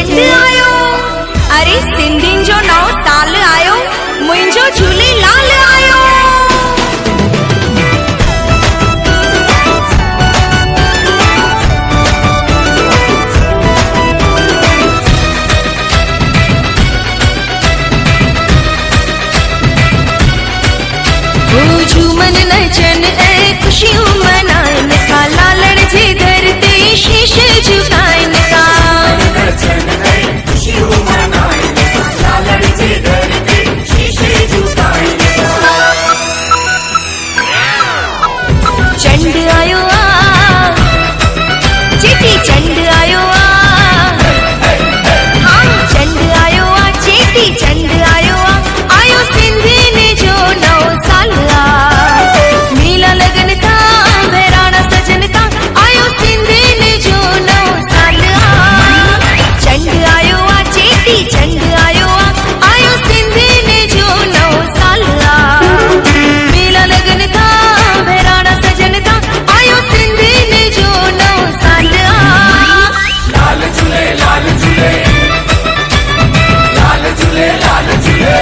चंड आयो, अरे सिंधिन जो नओ साल आयो, मुंहिंजो झूलेलाल आयो। झूमन नचन ऐं खुशियूं मनाइन का, लालण जे दर ते शीश झुकाइन का। चंड आयो आ, चेटी चंड आयो आ, हाँ चंड आयो आ, चेटी चंड आयो आ, आयो सिंधिन जो नओ साल आ। मेला लगन था बहिराणा सजन था, आयो सिंधिन जो नओ साल आ। चंड आयो आ, चेटी चंड आयो आ, आयो सिंधिन जो नओ साल आ। मेला लगन था बहिराणा सजन था, आयो सिंधिन जो नओ साल आ। लाल झूले लाल झूले, लाल झूले लाल झूले।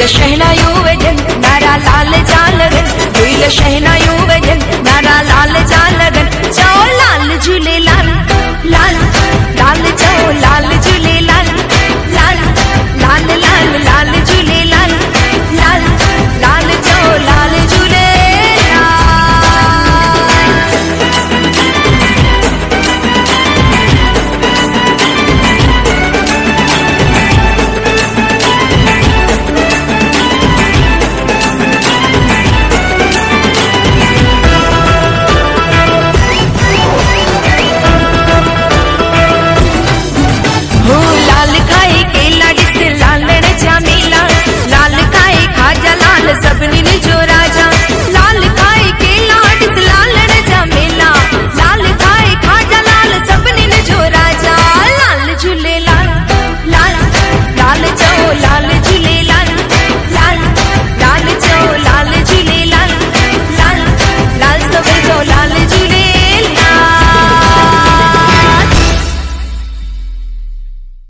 शहनाइयों वजन नारा लाल जा लगन, शहनाइयों वजन नारा लाल